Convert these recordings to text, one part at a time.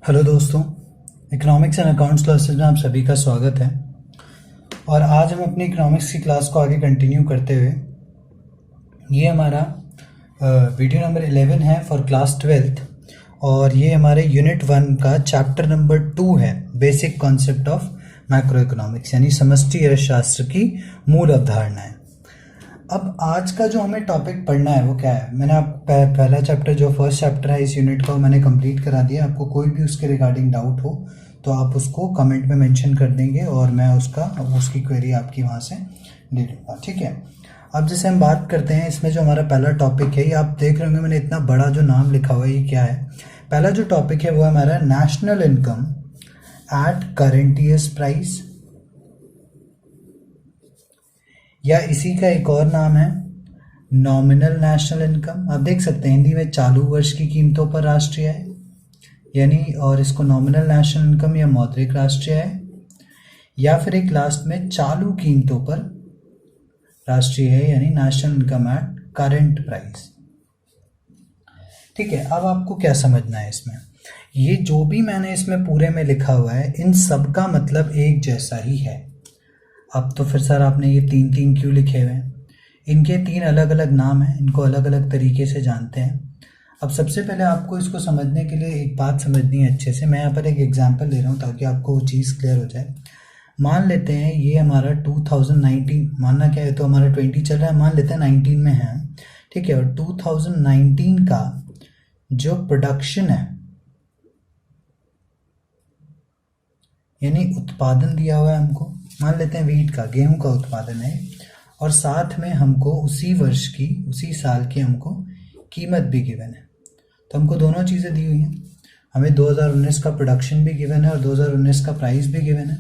Hello दोस्तों, economics and accounts classes में आप सभी का स्वागत है। और आज हम अपनी इकोनॉमिक्स की क्लास को आगे कंटिन्यू करते हुए ये हमारा वीडियो नंबर 11 है फॉर क्लास 12th और ये हमारे यूनिट 1 का चैप्टर नंबर 2 है, basic concept of macro economics, यानी समष्टि अर्थशास्त्र की मूल अवधारणाएं। अब आज का जो हमें टॉपिक पढ़ना है वो क्या है, मैंने आपको पहला चैप्टर जो फर्स्ट चैप्टर है इस यूनिट का मैंने कंप्लीट करा दिया। आपको कोई भी उसके रिगार्डिंग डाउट हो तो आप उसको कमेंट में मेंशन कर देंगे और मैं उसकी क्वेरी आपकी वहाँ से ले लूँगा, ठीक है। अब जैसे हम बात करते हैं, इसमें जो हमारा पहला टॉपिक है, ये आप देख रहे होंगे मैंने इतना बड़ा जो नाम लिखा हुआ है, ये क्या है। पहला जो टॉपिक है वो है हमारा national income at current years price, या इसी का एक और नाम है नॉमिनल नेशनल इनकम। आप देख सकते हैं हिंदी में चालू वर्ष की कीमतों पर राष्ट्रीय आय, यानी, और इसको नॉमिनल नेशनल इनकम या मौद्रिक राष्ट्रीय आय, या फिर एक लास्ट में चालू कीमतों पर राष्ट्रीय आय यानी national income at current price, ठीक है। अब आपको क्या समझना है इसमें, ये जो भी मैंने इसमें पूरे में लिखा हुआ है इन सब का मतलब एक जैसा ही है। अब तो फिर सर आपने ये तीन तीन क्यों लिखे हुए हैं, इनके तीन अलग अलग नाम हैं, इनको अलग अलग तरीके से जानते हैं। अब सबसे पहले आपको इसको समझने के लिए एक बात समझनी है अच्छे से। मैं यहाँ पर एक एग्जांपल ले रहा हूँ ताकि आपको वो चीज़ क्लियर हो जाए। मान लेते हैं ये हमारा 2019, मानना क्या है, तो हमारा 20 चल रहा है, मान लेते हैं 19 में है, ठीक है। और 2019 का जो प्रोडक्शन है यानी उत्पादन दिया हुआ है हमको, मान लेते हैं वीट का, गेहूं का उत्पादन है, और साथ में हमको उसी वर्ष की, उसी साल की हमको कीमत भी गिवन है। तो हमको दोनों चीज़ें दी हुई हैं, हमें 2019 का प्रोडक्शन भी गिवन है और 2019 का प्राइस भी गिवन है।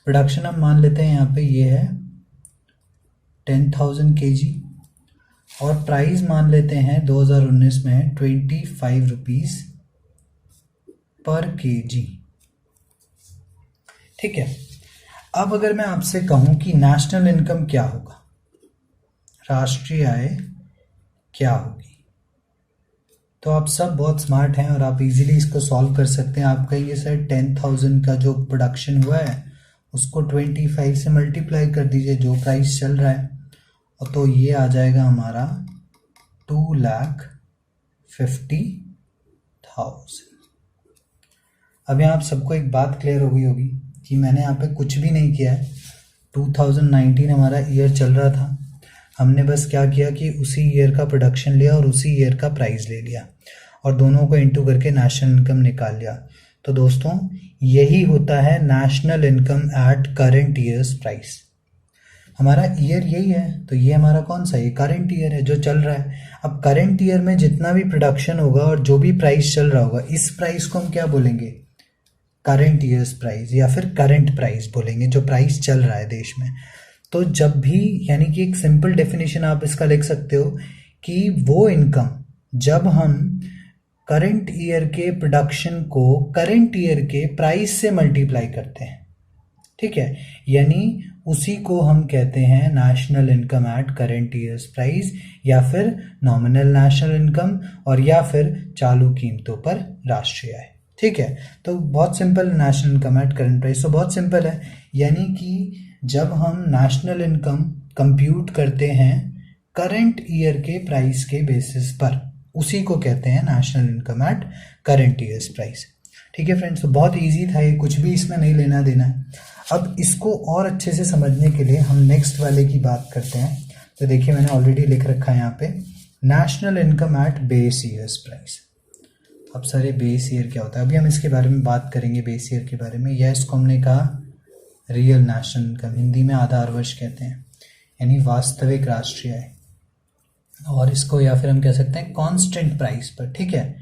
प्रोडक्शन हम मान लेते हैं यहाँ पे ये है 10,000 kg, और प्राइस मान लेते हैं 2019 में है 25 रुपीज़ पर kg, ठीक है। अब अगर मैं आपसे कहूं कि नेशनल इनकम क्या होगा, राष्ट्रीय आय क्या होगी, तो आप सब बहुत स्मार्ट हैं और आप इजीली इसको सॉल्व कर सकते हैं। आप कहेंगे सर 10,000 का जो प्रोडक्शन हुआ है उसको 25 से मल्टीप्लाई कर दीजिए जो प्राइस चल रहा है, और तो ये आ जाएगा हमारा 2,50,000। अब यहाँ आप सबको एक बात क्लियर हो गई होगी कि मैंने यहाँ पे कुछ भी नहीं किया है। 2019 हमारा ईयर चल रहा था, हमने बस क्या किया कि उसी ईयर का प्रोडक्शन लिया और उसी ईयर का प्राइस ले लिया और दोनों को इंटू करके नेशनल इनकम निकाल लिया। तो दोस्तों यही होता है national income at current years price. हमारा ईयर यही है, तो ये हमारा कौन सा, ये करंट ईयर है जो चल रहा है। अब करंट ईयर में जितना भी प्रोडक्शन होगा और जो भी प्राइस चल रहा होगा, इस प्राइस को हम क्या बोलेंगे, करंट ईयर्स प्राइस या फिर करंट प्राइस बोलेंगे, जो प्राइस चल रहा है देश में। तो जब भी, यानी कि एक सिंपल डेफिनेशन आप इसका लिख सकते हो कि वो इनकम जब हम करंट ईयर के प्रोडक्शन को करंट ईयर के प्राइस से मल्टीप्लाई करते हैं, ठीक है, यानी उसी को हम कहते हैं national income at current years price, या फिर नॉमिनल नेशनल इनकम, और या फिर चालू कीमतों पर राष्ट्रीय आय, ठीक है। तो बहुत simple, national income at current price तो बहुत सिंपल है, यानी कि जब हम नेशनल इनकम कंप्यूट करते हैं करंट ईयर के प्राइस के बेसिस पर, उसी को कहते हैं national income at current years price, ठीक है फ्रेंड्स। तो बहुत इजी था ये, कुछ भी इसमें नहीं लेना देना है। अब इसको और अच्छे से समझने के लिए हम नेक्स्ट वाले की बात करते हैं। तो देखिए मैंने ऑलरेडी लिख रखा है यहाँ पे national income at base years price. अब सर ये बेस ईयर क्या होता है, अभी हम इसके बारे में बात करेंगे, बेस ईयर के बारे में, या इसको हमने कहा रियल नेशनल इनकम, हिंदी में आधार वर्ष कहते हैं, यानी वास्तविक राष्ट्रीय आय, और इसको या फिर हम कह सकते हैं कांस्टेंट प्राइस पर, ठीक है।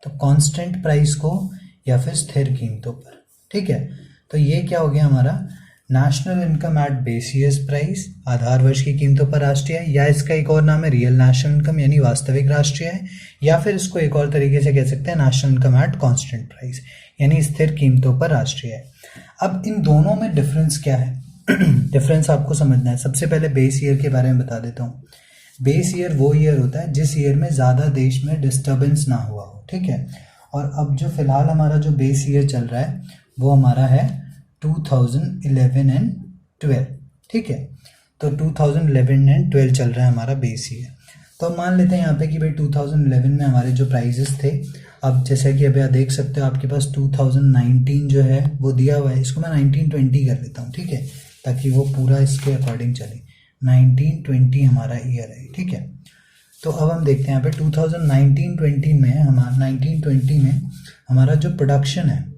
तो कांस्टेंट प्राइस को या फिर स्थिर कीमतों पर, ठीक है। तो ये क्या हो गया हमारा national income at base years price, आधार वर्ष की कीमतों पर राष्ट्रीय आय, या इसका एक और नाम है रियल नेशनल इनकम यानी वास्तविक राष्ट्रीय आय, या फिर इसको एक और तरीके से कह सकते हैं national income at constant price यानी स्थिर कीमतों पर राष्ट्रीय आय। अब इन दोनों में डिफरेंस क्या है डिफरेंस आपको समझना है। सबसे पहले बेस ईयर के बारे में बता देता हूँ। बेस ईयर वो ईयर होता है जिस ईयर में ज़्यादा देश में डिस्टर्बेंस ना हुआ हो, ठीक है। और अब जो फिलहाल हमारा जो बेस ईयर चल रहा है वो हमारा है 2011 एंड 12, ठीक है। तो 2011 एंड 12 चल रहा है हमारा बेस ईयर। तो हम मान लेते हैं यहाँ पे कि भाई 2011 में हमारे जो प्राइजेस थे, अब जैसा कि अभी आप देख सकते हो आपके पास 2019 जो है वो दिया हुआ है, इसको मैं 1920 कर लेता हूँ, ठीक है, ताकि वो पूरा इसके अकॉर्डिंग चले। 1920 हमारा ईयर है, ठीक है। तो अब हम देखते हैं यहाँ पे 1919-20 में हमारा 1920 में हमारा जो प्रोडक्शन है,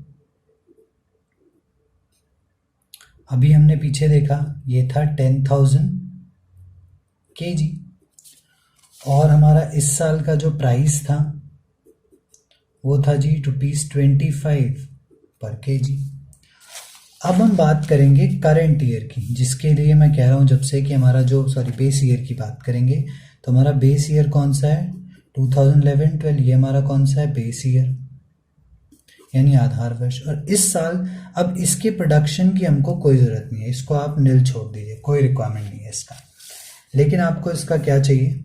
अभी हमने पीछे देखा ये था 10,000 kg, और हमारा इस साल का जो प्राइस था वो था जी ₹25 पर kg। अब हम बात करेंगे करंट ईयर की, जिसके लिए मैं कह रहा हूँ जब से कि हमारा जो बेस ईयर की बात करेंगे, तो हमारा बेस ईयर कौन सा है 2011-12, ये हमारा कौन सा है बेस ईयर यानी आधार वर्ष। और इस साल अब इसके प्रोडक्शन की हमको कोई ज़रूरत नहीं है, इसको आप नील छोड़ दीजिए, कोई रिक्वायरमेंट नहीं है इसका। लेकिन आपको इसका क्या चाहिए,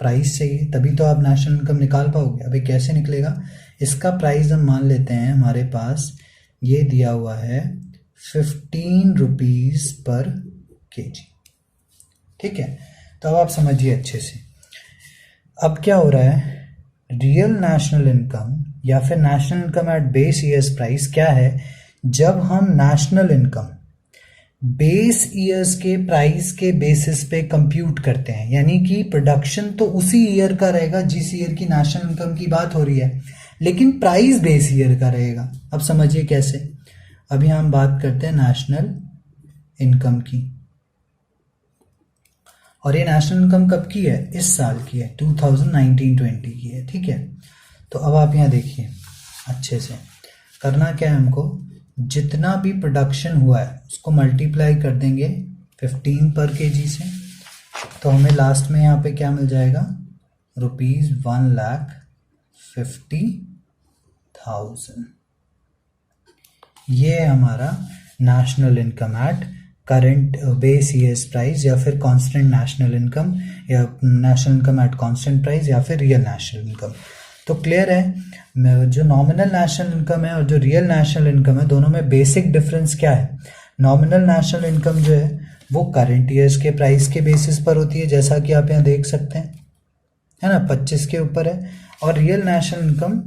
प्राइस चाहिए, तभी तो आप नेशनल इनकम निकाल पाओगे। अभी कैसे निकलेगा, इसका प्राइस हम मान लेते हैं हमारे पास ये दिया हुआ है 15 रुपीज़ पर kg, ठीक है। तो अब आप समझिए अच्छे से, अब क्या हो रहा है, रियल नेशनल इनकम या फिर national income at base years price क्या है, जब हम नेशनल इनकम बेस ईयर्स के प्राइस के बेसिस पे कंप्यूट करते हैं, यानी कि प्रोडक्शन तो उसी ईयर का रहेगा जिस ईयर की नेशनल इनकम की बात हो रही है, लेकिन प्राइस बेस ईयर का रहेगा। अब समझिए कैसे, अभी हम बात करते हैं नेशनल इनकम की, और ये नेशनल इनकम कब की है, इस साल की है, 2019-20 की है, ठीक है। तो अब आप यहाँ देखिए अच्छे से, करना क्या है हमको, जितना भी प्रोडक्शन हुआ है उसको मल्टीप्लाई कर देंगे 15 पर kg से, तो हमें लास्ट में यहाँ पे क्या मिल जाएगा, ₹1,50,000। ये है हमारा national income at current base years price, या फिर कांस्टेंट नेशनल इनकम, या national income at constant price, या फिर रियल नेशनल इनकम। तो क्लियर है, जो नॉमिनल नेशनल इनकम है और जो रियल नेशनल इनकम है, दोनों में बेसिक डिफरेंस क्या है। नॉमिनल नेशनल इनकम जो है वो करंट ईयर्स के प्राइस के बेसिस पर होती है, जैसा कि आप यहाँ देख सकते हैं, है ना, 25 के ऊपर है। और रियल नेशनल इनकम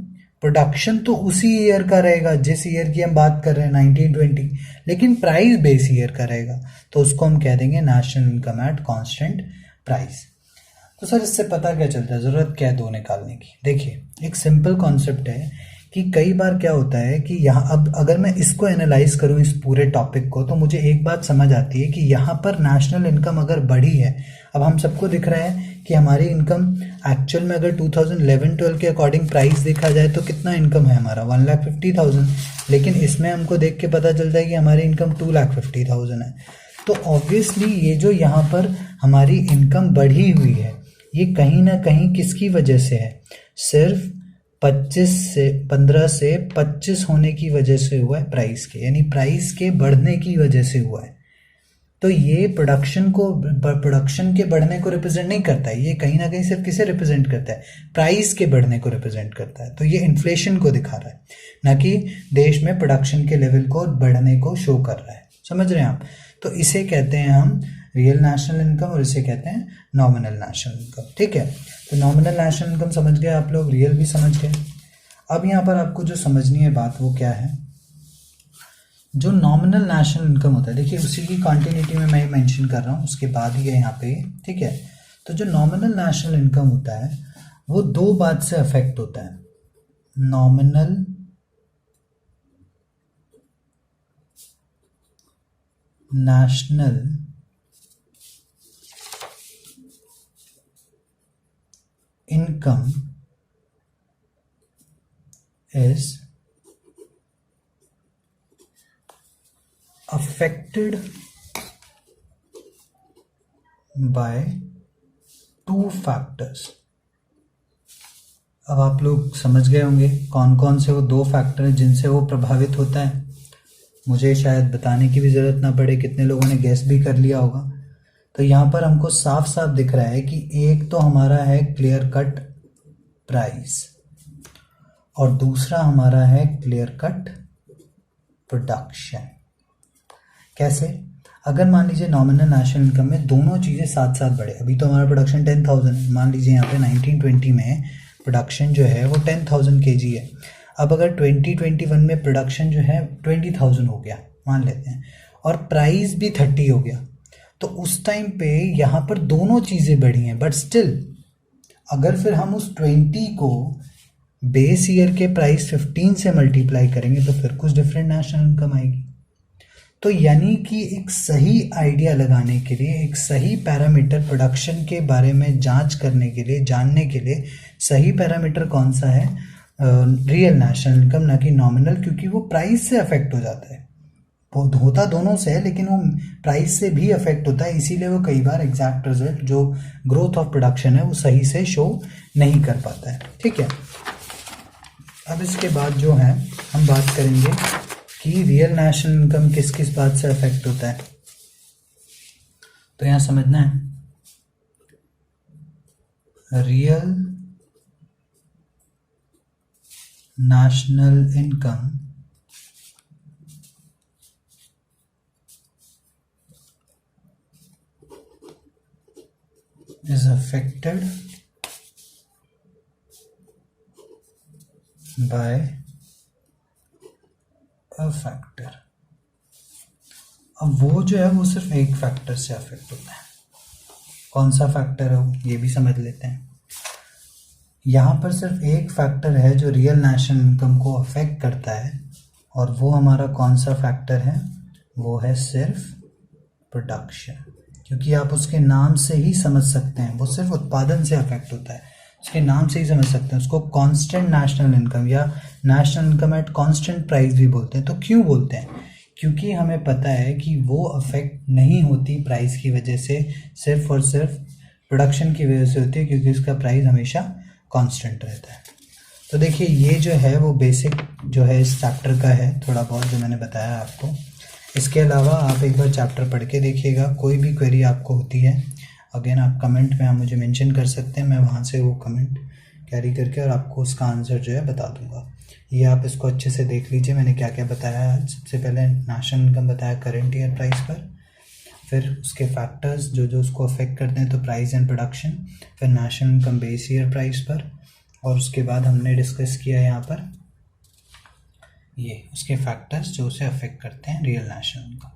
प्रोडक्शन तो उसी ईयर का रहेगा जिस ईयर की हम बात कर रहे हैं 1920, लेकिन प्राइस बेस ईयर का रहेगा, तो उसको हम कह देंगे national income at constant price. तो सर इससे पता क्या चलता है, ज़रूरत क्या है दो निकालने की। देखिए एक सिंपल कॉन्सेप्ट है कि कई बार क्या होता है कि यहाँ, अब अगर मैं इसको एनालाइज करूँ इस पूरे टॉपिक को, तो मुझे एक बात समझ आती है कि यहाँ पर नेशनल इनकम अगर बढ़ी है, अब हम सबको दिख रहा है कि हमारी इनकम एक्चुअल में अगर 2011-12 के अकॉर्डिंग प्राइस देखा जाए तो कितना इनकम है हमारा 1,50,000, लेकिन इसमें हमको देख के पता चलता है कि हमारी इनकम 2,50,000 है। तो ऑब्वियसली ये जो यहाँ पर हमारी इनकम बढ़ी हुई है, ये कहीं ना कहीं किसकी वजह से है, सिर्फ 15 से 25 होने की वजह से हुआ है प्राइस के, यानी प्राइस के बढ़ने की वजह से हुआ है। तो ये प्रोडक्शन के बढ़ने को रिप्रेजेंट नहीं करता है, ये कहीं ना कहीं सिर्फ किसे रिप्रेजेंट करता है, प्राइस के बढ़ने को रिप्रेजेंट करता है। तो ये इन्फ्लेशन को दिखा रहा है, ना कि देश में प्रोडक्शन के लेवल को बढ़ने को शो कर रहा है। समझ रहे हैं आप। तो इसे कहते हैं हम रियल नेशनल इनकम और इसे कहते हैं नॉमिनल नेशनल इनकम। ठीक है, तो नॉमिनल नेशनल इनकम समझ गए आप लोग, रियल भी समझ गए। अब यहाँ पर आपको जो समझनी है बात वो क्या है, जो नॉमिनल नेशनल इनकम होता है, देखिए उसी की कॉन्टिन्यूटी में मैं मेंशन कर रहा हूँ, उसके बाद ही है यहाँ पे। ठीक है, तो जो नॉमिनल नेशनल इनकम होता है वो दो बात से अफेक्ट होता है। Nominal national income is affected by two factors। अब आप लोग समझ गए होंगे कौन कौन से वो दो फैक्टर हैं जिनसे वो प्रभावित होता है। मुझे शायद बताने की भी ज़रूरत ना पड़े, कितने लोगों ने गेस भी कर लिया होगा। तो यहाँ पर हमको साफ साफ दिख रहा है कि एक तो हमारा है क्लियर कट प्राइस, और दूसरा हमारा है क्लियर कट प्रोडक्शन। कैसे? अगर मान लीजिए नॉमिनल नेशनल इनकम में दोनों चीज़ें साथ साथ बढ़े, अभी तो हमारा प्रोडक्शन 10,000 है, मान लीजिए यहाँ पे 1920 में प्रोडक्शन जो है वो 10,000 kg है। अब अगर 2021 में प्रोडक्शन जो है 20,000 हो गया मान लेते हैं, और प्राइस भी 30 हो गया, तो उस टाइम पे यहाँ पर दोनों चीज़ें बढ़ी हैं, बट स्टिल अगर फिर हम उस 20 को बेस ईयर के प्राइस 15 से मल्टीप्लाई करेंगे तो फिर कुछ डिफरेंट नेशनल इनकम आएगी। तो यानी कि एक सही आइडिया लगाने के लिए, एक सही पैरामीटर प्रोडक्शन के बारे में जांच करने के लिए, जानने के लिए सही पैरामीटर कौन सा है? रियल नेशनल इनकम, ना कि नॉमिनल, क्योंकि वो प्राइस से अफेक्ट हो जाता है। वो होता दोनों से है, लेकिन वो प्राइस से भी अफेक्ट होता है, इसीलिए वो कई बार एग्जैक्ट रिजल्ट जो ग्रोथ ऑफ प्रोडक्शन है वो सही से शो नहीं कर पाता है। ठीक है, अब इसके बाद जो है हम बात करेंगे कि रियल नेशनल इनकम किस किस बात से अफेक्ट होता है। तो यहां समझना है, real national income is affected by a factor। अब वो जो है वो सिर्फ एक फैक्टर से अफेक्ट होता है। कौन सा फैक्टर है वो, ये भी समझ लेते हैं। यहाँ पर सिर्फ एक फैक्टर है जो रियल नेशनल इनकम को अफेक्ट करता है, और वो हमारा कौन सा फैक्टर है? वो है सिर्फ प्रोडक्शन। क्योंकि आप उसके नाम से ही समझ सकते हैं, वो सिर्फ उत्पादन से अफेक्ट होता है, उसके नाम से ही समझ सकते हैं। उसको कांस्टेंट नेशनल इनकम या national income at constant price भी बोलते हैं। तो क्यों बोलते हैं? क्योंकि हमें पता है कि वो अफेक्ट नहीं होती प्राइस की वजह से, सिर्फ और सिर्फ प्रोडक्शन की वजह से होती है, क्योंकि उसका प्राइस हमेशा कांस्टेंट रहता है। तो देखिए, ये जो है वो बेसिक जो है इस चैप्टर का है, थोड़ा बहुत जो मैंने बताया आपको। इसके अलावा आप एक बार चैप्टर पढ़ के देखिएगा। कोई भी क्वेरी आपको होती है, अगेन आप कमेंट में आप मुझे मेंशन कर सकते हैं, मैं वहाँ से वो कमेंट कैरी करके और आपको उसका आंसर जो है बता दूंगा। ये आप इसको अच्छे से देख लीजिए, मैंने क्या क्या बताया है। सबसे पहले नेशनल इनकम बताया करेंट ईयर प्राइस पर, फिर उसके फैक्टर्स जो जो उसको अफेक्ट करते हैं, तो प्राइस एंड प्रोडक्शन, फिर national income base year price पर, और उसके बाद हमने डिस्कस किया यहाँ पर ये उसके फैक्टर्स जो उसे अफेक्ट करते हैं रियल नेशनल इनकम।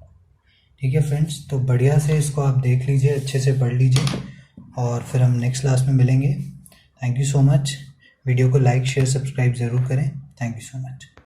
ठीक है फ्रेंड्स, तो बढ़िया से इसको आप देख लीजिए, अच्छे से पढ़ लीजिए, और फिर हम नेक्स्ट क्लास में मिलेंगे। Thank you so much. Video को लाइक शेयर सब्सक्राइब ज़रूर करें। Thank you so much.